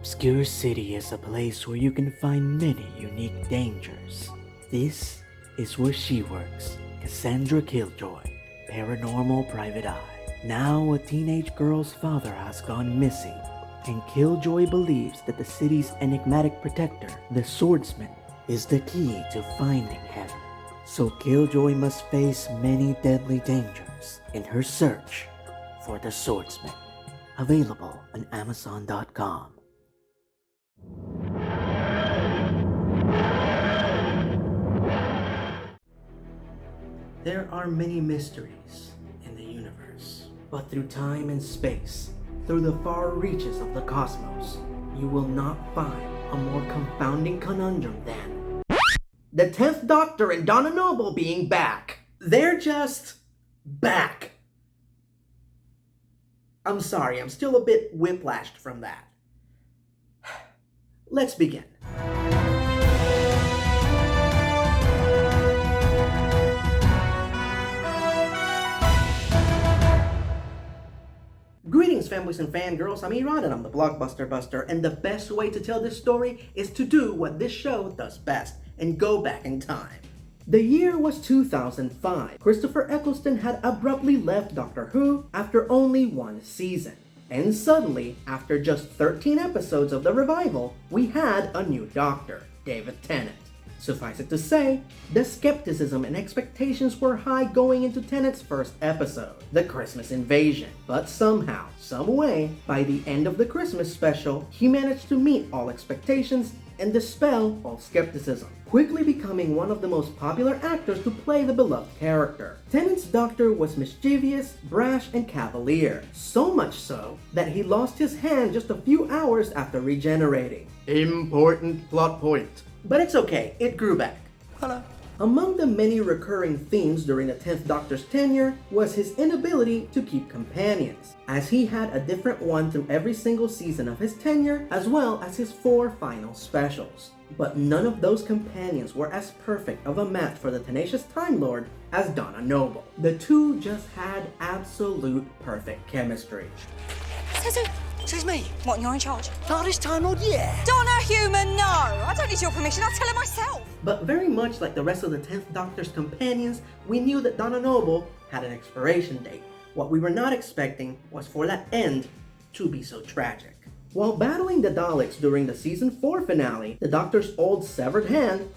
Obscure City is a place where you can find many unique dangers. This is where she works, Cassandra Killjoy, paranormal private eye. Now a teenage girl's father has gone missing, and Killjoy believes that the city's enigmatic protector, the swordsman, is the key to finding him. So Killjoy must face many deadly dangers in her search for the swordsman. Available on Amazon.com. There are many mysteries in the universe, but through time and space, through the far reaches of the cosmos, you will not find a more confounding conundrum than the 10th Doctor and Donna Noble being back. They're just back. I'm sorry, I'm still a bit whiplashed from that. Let's begin. Greetings, fanboys and fangirls. I'm Iran and I'm the Blockbuster Buster, and the best way to tell this story is to do what this show does best and go back in time. The year was 2005. Christopher Eccleston had abruptly left Doctor Who after only one season. And suddenly, after just 13 episodes of the revival, we had a new Doctor, David Tennant. Suffice it to say, the skepticism and expectations were high going into Tennant's first episode, The Christmas Invasion. But somehow, someway, by the end of the Christmas special, he managed to meet all expectations and dispel all skepticism, quickly becoming one of the most popular actors to play the beloved character. Tennant's Doctor was mischievous, brash, and cavalier, so much so that he lost his hand just a few hours after regenerating. Important plot point. But it's okay, it grew back. Hello. Among the many recurring themes during the 10th Doctor's tenure was his inability to keep companions, as he had a different one through every single season of his tenure, as well as his 4 final specials. But none of those companions were as perfect of a match for the tenacious Time Lord as Donna Noble. The two just had absolute perfect chemistry. Says me. What, and you're in charge? TARDIS Time Lord, yeah. Donna Human, no! I don't need your permission, I'll tell her myself. But very much like the rest of the 10th Doctor's companions, we knew that Donna Noble had an expiration date. What we were not expecting was for that end to be so tragic. While battling the Daleks during the season 4 finale, the Doctor's old severed hand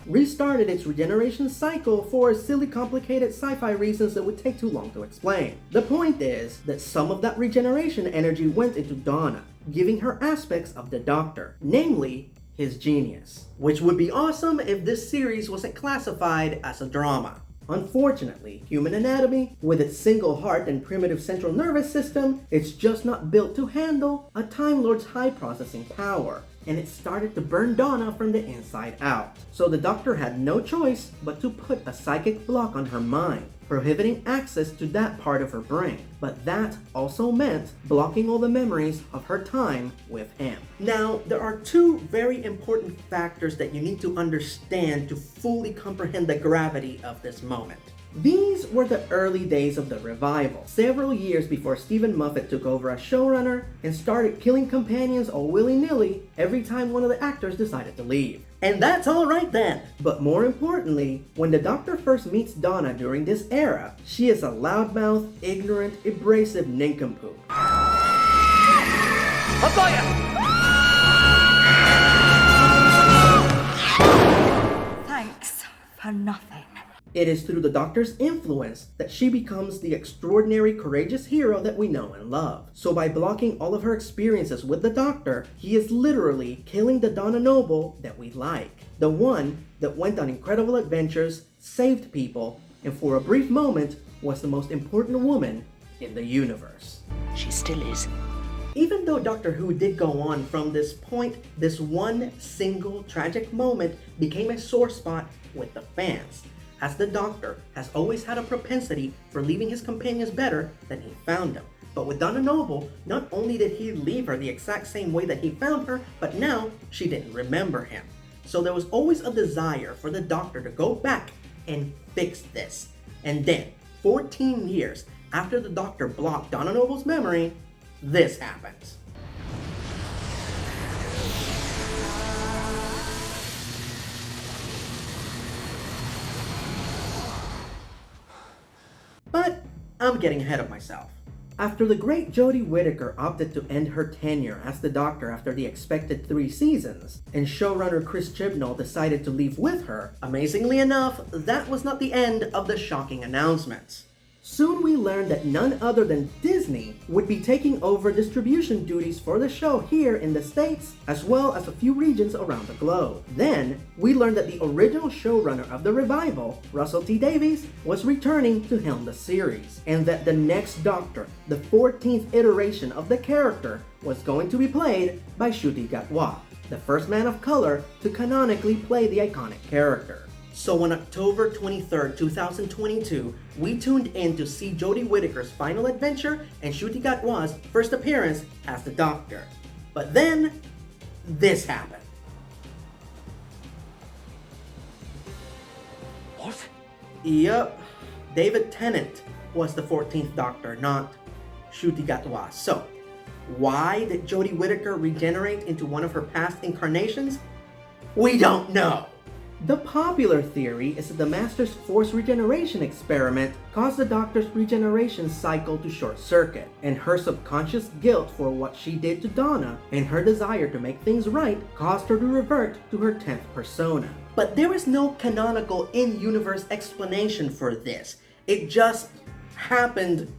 restarted its regeneration cycle for silly complicated sci-fi reasons that would take too long to explain. The point is that some of that regeneration energy went into Donna, giving her aspects of the Doctor, namely his genius. Which would be awesome if this series wasn't classified as a drama. Unfortunately, human anatomy, with its single heart and primitive central nervous system, it's just not built to handle a Time Lord's high processing power, and it started to burn Donna from the inside out. So the Doctor had no choice but to put a psychic block on her mind, prohibiting access to that part of her brain. But that also meant blocking all the memories of her time with him. Now, there are 2 very important factors that you need to understand to fully comprehend the gravity of this moment. These were the early days of the revival, several years before Stephen Moffat took over as showrunner and started killing companions all willy-nilly every time one of the actors decided to leave. And that's alright then! But more importantly, when the Doctor first meets Donna during this era, she is a loudmouth, ignorant, abrasive nincompoop. I've got you! Thanks for nothing. It is through the Doctor's influence that she becomes the extraordinary, courageous hero that we know and love. So by blocking all of her experiences with the Doctor, he is literally killing the Donna Noble that we like. The one that went on incredible adventures, saved people, and for a brief moment was the most important woman in the universe. She still is. Even though Doctor Who did go on from this point, this one single tragic moment became a sore spot with the fans, as the Doctor has always had a propensity for leaving his companions better than he found them. But with Donna Noble, not only did he leave her the exact same way that he found her, but now she didn't remember him. So there was always a desire for the Doctor to go back and fix this. And then, 14 years after the Doctor blocked Donna Noble's memory, this happens. I'm getting ahead of myself. After the great Jodie Whittaker opted to end her tenure as the Doctor after the expected 3 seasons, and showrunner Chris Chibnall decided to leave with her, amazingly enough, that was not the end of the shocking announcements. Soon we learned that none other than Disney would be taking over distribution duties for the show here in the States, as well as a few regions around the globe. Then, we learned that the original showrunner of the revival, Russell T Davies, was returning to helm the series, and that the next Doctor, the 14th iteration of the character, was going to be played by Ncuti Gatwa, the first man of color to canonically play the iconic character. So on October 23rd, 2022, we tuned in to see Jodie Whittaker's final adventure and Ncuti Gatwa's first appearance as the Doctor. But then, this happened. What? Yup, David Tennant was the 14th Doctor, not Ncuti Gatwa. So, why did Jodie Whittaker regenerate into one of her past incarnations? We don't know. The popular theory is that the Master's Force regeneration experiment caused the Doctor's regeneration cycle to short circuit, and her subconscious guilt for what she did to Donna and her desire to make things right caused her to revert to her 10th persona. But there is no canonical in-universe explanation for this. It just happened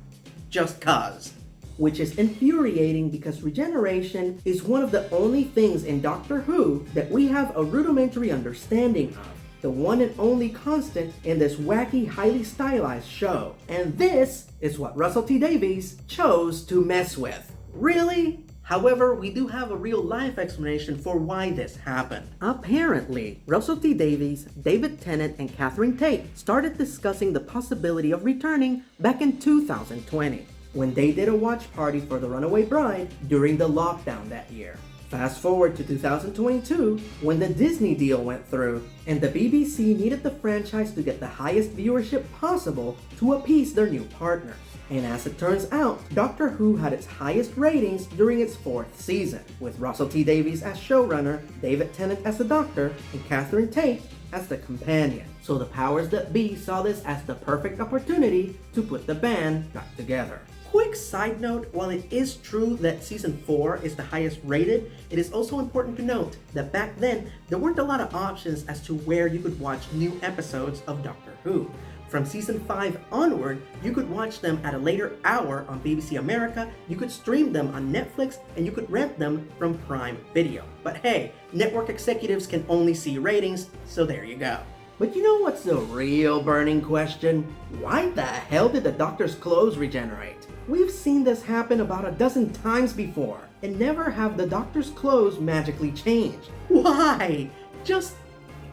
just cuz. Which is infuriating because regeneration is one of the only things in Doctor Who that we have a rudimentary understanding of. The one and only constant in this wacky, highly stylized show. And this is what Russell T Davies chose to mess with. Really? However, we do have a real-life explanation for why this happened. Apparently, Russell T Davies, David Tennant, and Catherine Tate started discussing the possibility of returning back in 2020. When they did a watch party for The Runaway Bride during the lockdown that year. Fast forward to 2022, when the Disney deal went through, and the BBC needed the franchise to get the highest viewership possible to appease their new partners. And as it turns out, Doctor Who had its highest ratings during its 4th season, with Russell T Davies as showrunner, David Tennant as the Doctor, and Catherine Tate as the companion. So the powers that be saw this as the perfect opportunity to put the band back together. Quick side note, while it is true that season 4 is the highest rated, it is also important to note that back then, there weren't a lot of options as to where you could watch new episodes of Doctor Who. From season 5 onward, you could watch them at a later hour on BBC America, you could stream them on Netflix, and you could rent them from Prime Video. But hey, network executives can only see ratings, so there you go. But you know what's the real burning question? Why the hell did the Doctor's clothes regenerate? We've seen this happen about a dozen times before, and never have the Doctor's clothes magically changed. Why? Just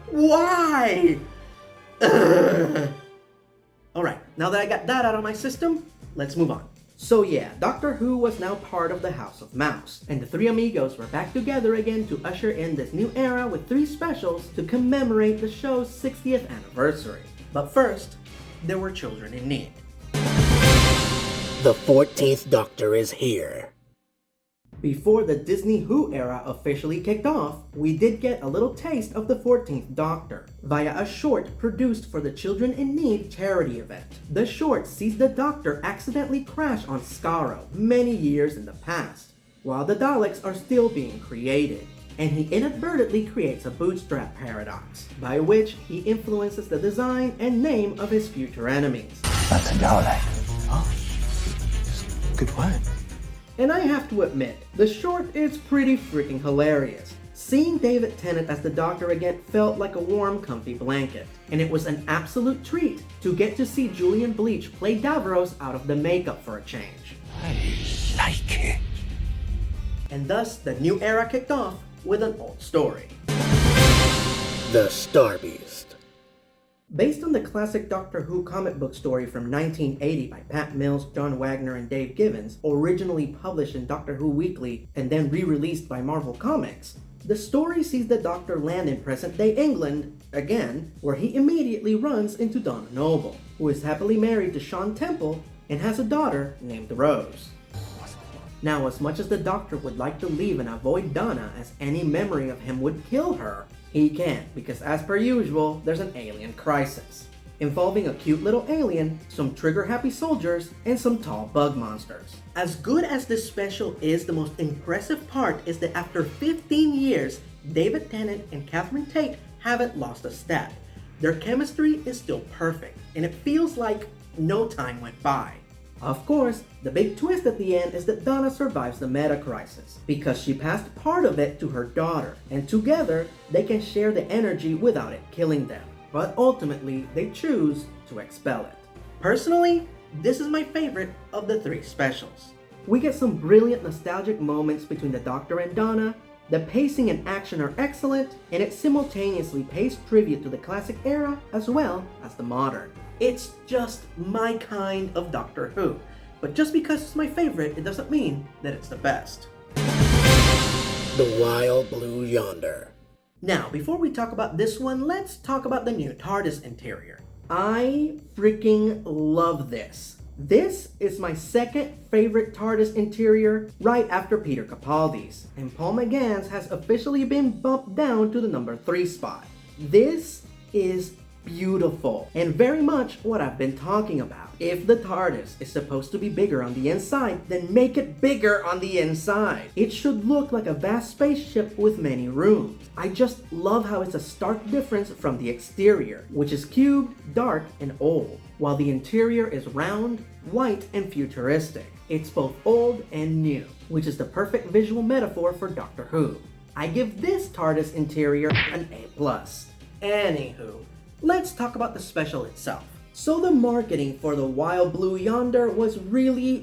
why? Alright, now that I got that out of my system, let's move on. So yeah, Doctor Who was now part of the House of Mouse, and the three amigos were back together again to usher in this new era with 3 specials to commemorate the show's 60th anniversary. But first, there were children in need. The 14th Doctor is here. Before the Disney Who era officially kicked off, we did get a little taste of the 14th Doctor via a short produced for the Children in Need charity event. The short sees the Doctor accidentally crash on Skaro many years in the past, while the Daleks are still being created, and he inadvertently creates a bootstrap paradox, by which he influences the design and name of his future enemies. That's a Dalek. Oh, good word. And I have to admit, the short is pretty freaking hilarious. Seeing David Tennant as the Doctor again felt like a warm, comfy blanket. And it was an absolute treat to get to see Julian Bleach play Davros out of the makeup for a change. I like it. And thus, the new era kicked off with an old story. The Star Beast. Based on the classic Doctor Who comic book story from 1980 by Pat Mills, John Wagner, and Dave Gibbons, originally published in Doctor Who Weekly and then re-released by Marvel Comics, the story sees the Doctor land in present-day England, again, where he immediately runs into Donna Noble, who is happily married to Sean Temple and has a daughter named Rose. Now, as much as the Doctor would like to leave and avoid Donna as any memory of him would kill her, he can't, because as per usual, there's an alien crisis. involving a cute little alien, some trigger-happy soldiers, and some tall bug monsters. As good as this special is, the most impressive part is that after 15 years, David Tennant and Catherine Tate haven't lost a step. Their chemistry is still perfect, and it feels like no time went by. Of course, the big twist at the end is that Donna survives the meta crisis because she passed part of it to her daughter, and together they can share the energy without it killing them. But ultimately, they choose to expel it. Personally, this is my favorite of the three specials. We get some brilliant nostalgic moments between the Doctor and Donna. The pacing and action are excellent, and it simultaneously pays tribute to the classic era as well as the modern. It's just my kind of Doctor Who, but just because it's my favorite, it doesn't mean that it's the best. The Wild Blue Yonder. Now, before we talk about this one, let's talk about the new TARDIS interior. I freaking love this. This is my second favorite TARDIS interior right after Peter Capaldi's, and Paul McGann's has officially been bumped down to the number 3 spot. This is beautiful and very much what I've been talking about. If the TARDIS is supposed to be bigger on the inside, then make it bigger on the inside. It should look like a vast spaceship with many rooms. I just love how it's a stark difference from the exterior, which is cubed, dark, and old, while the interior is round, white, and futuristic. It's both old and new, which is the perfect visual metaphor for Doctor Who. I give this TARDIS interior an A+. Anywho, let's talk about the special itself. So the marketing for the Wild Blue Yonder was really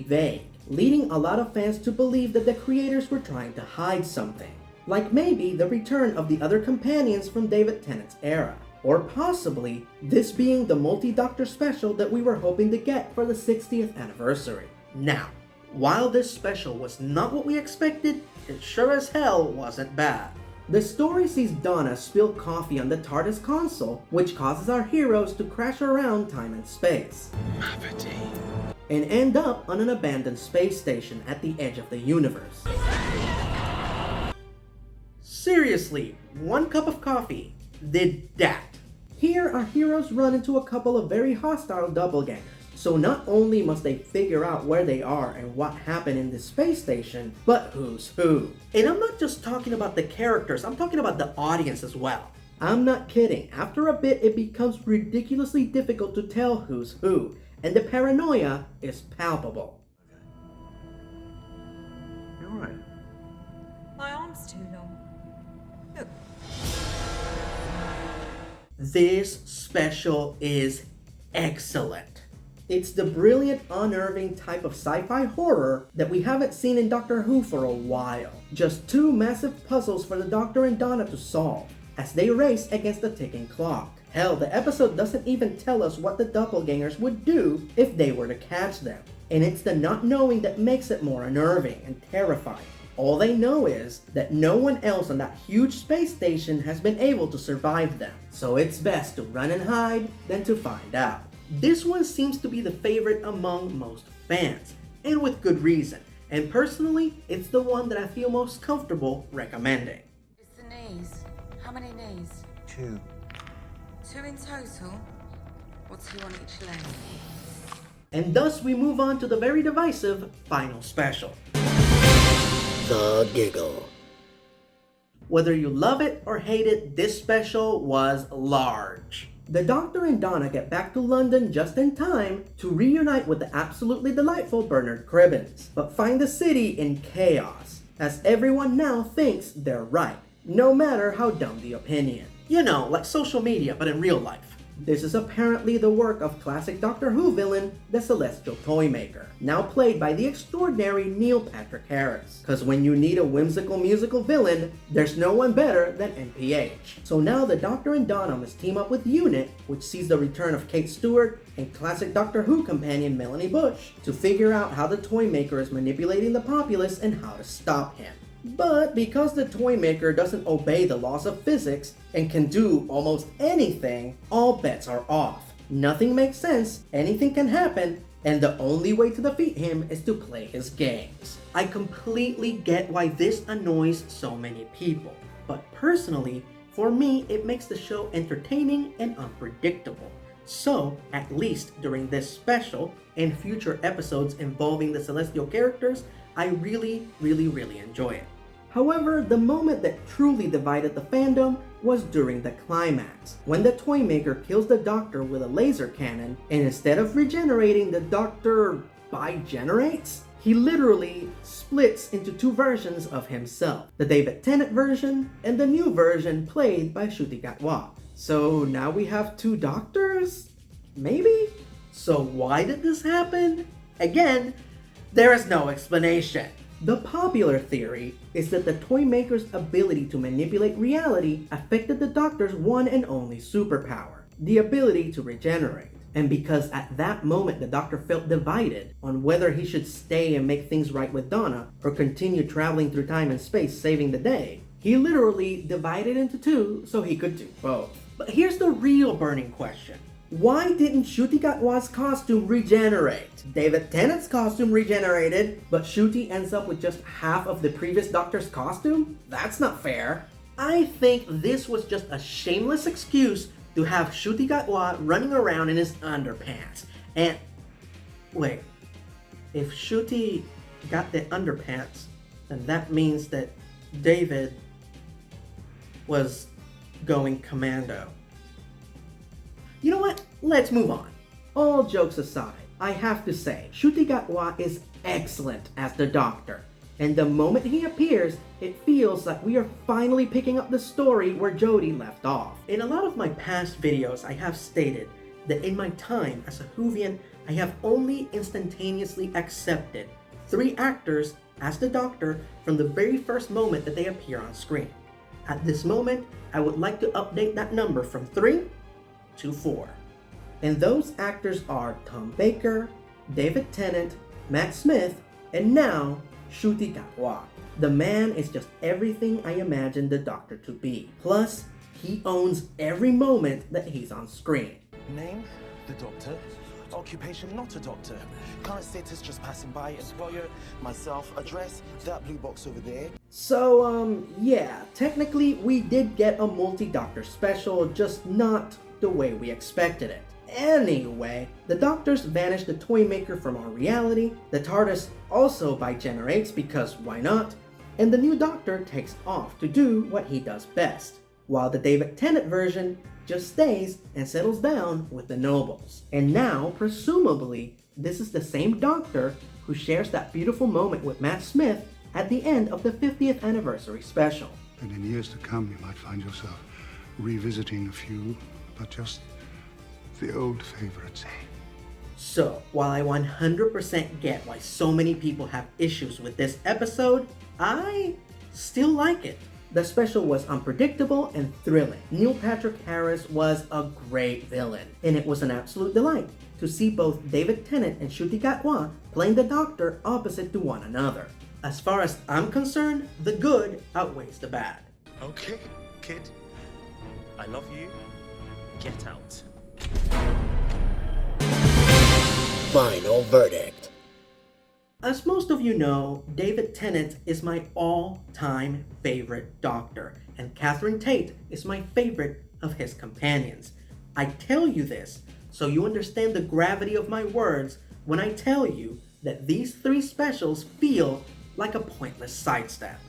vague, leading a lot of fans to believe that the creators were trying to hide something. Like maybe the return of the other companions from David Tennant's era. Or possibly this being the multi-Doctor special that we were hoping to get for the 60th anniversary. Now, while this special was not what we expected, it sure as hell wasn't bad. The story sees Donna spill coffee on the TARDIS console, which causes our heroes to crash around time and space. And end up on an abandoned space station at the edge of the universe. Seriously, 1 cup of coffee did that. Here, our heroes run into a couple of very hostile doppelgangers. So not only must they figure out where they are and what happened in this space station, but who's who. And I'm not just talking about the characters, I'm talking about the audience as well. I'm not kidding, after a bit it becomes ridiculously difficult to tell who's who, and the paranoia is palpable. You alright? My arm's too long. Look. This special is excellent. It's the brilliant, unnerving type of sci-fi horror that we haven't seen in Doctor Who for a while. Just 2 massive puzzles for the Doctor and Donna to solve, as they race against the ticking clock. Hell, the episode doesn't even tell us what the doppelgangers would do if they were to catch them. And it's the not knowing that makes it more unnerving and terrifying. All they know is that no one else on that huge space station has been able to survive them. So it's best to run and hide than to find out. This one seems to be the favorite among most fans, and with good reason. And personally, it's the one that I feel most comfortable recommending. It's the knees. How many knees? 2. 2 in total? Or 2 on each leg? And thus we move on to the very divisive final special. The Giggle. Whether you love it or hate it, this special was large. The Doctor and Donna get back to London just in time to reunite with the absolutely delightful Bernard Cribbins, but find the city in chaos, as everyone now thinks they're right, no matter how dumb the opinion. You know, like social media, but in real life. This is apparently the work of classic Doctor Who villain, the Celestial Toymaker, now played by the extraordinary Neil Patrick Harris. Cause when you need a whimsical musical villain, there's no one better than NPH. So now the Doctor and Donna must team up with UNIT, which sees the return of Kate Stewart and classic Doctor Who companion Melanie Bush, to figure out how the Toymaker is manipulating the populace and how to stop him. But because the Toymaker doesn't obey the laws of physics and can do almost anything, all bets are off. Nothing makes sense, anything can happen, and the only way to defeat him is to play his games. I completely get why this annoys so many people, but personally, for me, it makes the show entertaining and unpredictable. So, at least during this special and future episodes involving the Celestial characters, I really enjoy it. However, the moment that truly divided the fandom was during the climax, when the Toymaker kills the Doctor with a laser cannon, and instead of regenerating, the Doctor bigenerates? He literally splits into two versions of himself, the David Tennant version and the new version played by Ncuti Gatwa. So now we have two Doctors? Maybe? So why did this happen? Again, there is no explanation. The popular theory is that the Toymaker's ability to manipulate reality affected the Doctor's one and only superpower, the ability to regenerate. And because at that moment the Doctor felt divided on whether he should stay and make things right with Donna or continue traveling through time and space saving the day, he literally divided into two so he could do both. But here's the real burning question. Why didn't Ncuti Gatwa's costume regenerate? David Tennant's costume regenerated, but Ncuti ends up with just half of the previous Doctor's costume? That's not fair. I think this was just a shameless excuse to have Ncuti Gatwa running around in his underpants. And wait, if Ncuti got the underpants, then that means that David was going commando. You know what? Let's move on. All jokes aside, I have to say, Ncuti Gatwa is excellent as the Doctor. And the moment he appears, it feels like we are finally picking up the story where Jodie left off. In a lot of my past videos, I have stated that in my time as a Whovian, I have only instantaneously accepted 3 actors as the Doctor from the very first moment that they appear on screen. At this moment, I would like to update that number from 3 to 4. And those actors are Tom Baker, David Tennant, Matt Smith, and now Ncuti Gatwa. The man is just everything I imagined the Doctor to be. Plus, he owns every moment that he's on screen. Name, the Doctor. Occupation, not a doctor. Current status, just passing by. Employer, myself. Address, that blue box over there. So, yeah, technically we did get a multi-Doctor special, just not the way we expected it. Anyway, the Doctors vanish the Toymaker from our reality, the TARDIS also bigenerates because why not, and the new Doctor takes off to do what he does best, while the David Tennant version just stays and settles down with the Nobles. And now, presumably, this is the same Doctor who shares that beautiful moment with Matt Smith at the end of the 50th anniversary special. And in years to come, you might find yourself revisiting a few, but just the old favorites. So, while I 100% get why so many people have issues with this episode, I still like it. The special was unpredictable and thrilling. Neil Patrick Harris was a great villain, and it was an absolute delight to see both David Tennant and Ncuti Gatwa playing the Doctor opposite to one another. As far as I'm concerned, the good outweighs the bad. Okay, kid. I love you. Get out. Final verdict. As most of you know, David Tennant is my all-time favorite Doctor, and Catherine Tate is my favorite of his companions. I tell you this so you understand the gravity of my words when I tell you that these 3 specials feel like a pointless sidestep.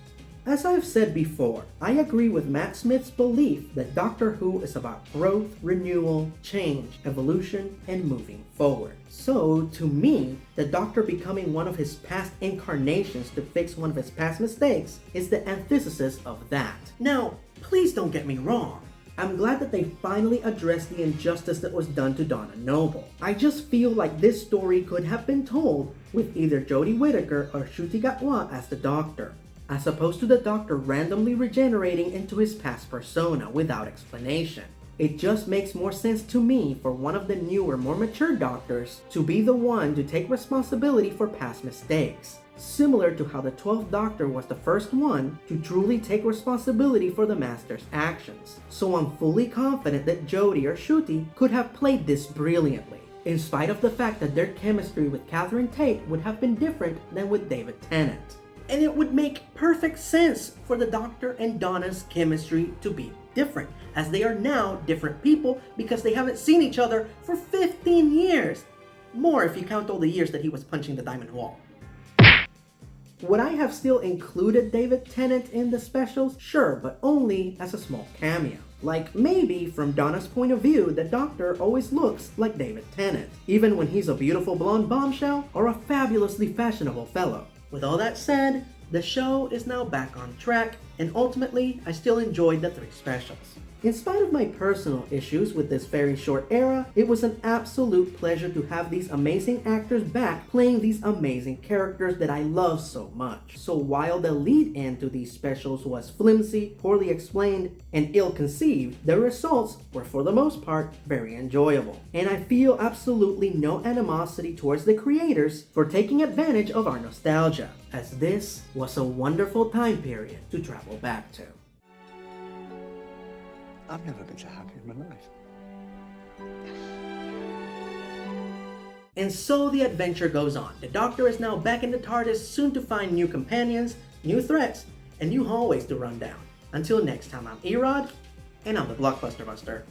As I've said before, I agree with Matt Smith's belief that Doctor Who is about growth, renewal, change, evolution, and moving forward. So, to me, the Doctor becoming one of his past incarnations to fix one of his past mistakes is the antithesis of that. Now, please don't get me wrong. I'm glad that they finally addressed the injustice that was done to Donna Noble. I just feel like this story could have been told with either Jodie Whittaker or Ncuti Gatwa as the Doctor, as opposed to the Doctor randomly regenerating into his past persona without explanation. It just makes more sense to me for one of the newer, more mature Doctors to be the one to take responsibility for past mistakes, similar to how the 12th Doctor was the first one to truly take responsibility for the Master's actions. So I'm fully confident that Jodie or Ncuti could have played this brilliantly, in spite of the fact that their chemistry with Catherine Tate would have been different than with David Tennant. And it would make perfect sense for the Doctor and Donna's chemistry to be different, as they are now different people because they haven't seen each other for 15 years. More if you count all the years that he was punching the diamond wall. Would I have still included David Tennant in the specials? Sure, but only as a small cameo. Like maybe from Donna's point of view, the Doctor always looks like David Tennant, even when he's a beautiful blonde bombshell or a fabulously fashionable fellow. With all that said, the show is now back on track, and ultimately, I still enjoyed the 3 specials. In spite of my personal issues with this very short era, it was an absolute pleasure to have these amazing actors back playing these amazing characters that I love so much. So while the lead-in to these specials was flimsy, poorly explained, and ill-conceived, the results were for the most part very enjoyable. And I feel absolutely no animosity towards the creators for taking advantage of our nostalgia, as this was a wonderful time period to travel back to. I've never been so happy in my life. And so the adventure goes on. The Doctor is now back in the TARDIS, soon to find new companions, new threats, and new hallways to run down. Until next time, I'm Erod, and I'm the Blockbuster Buster.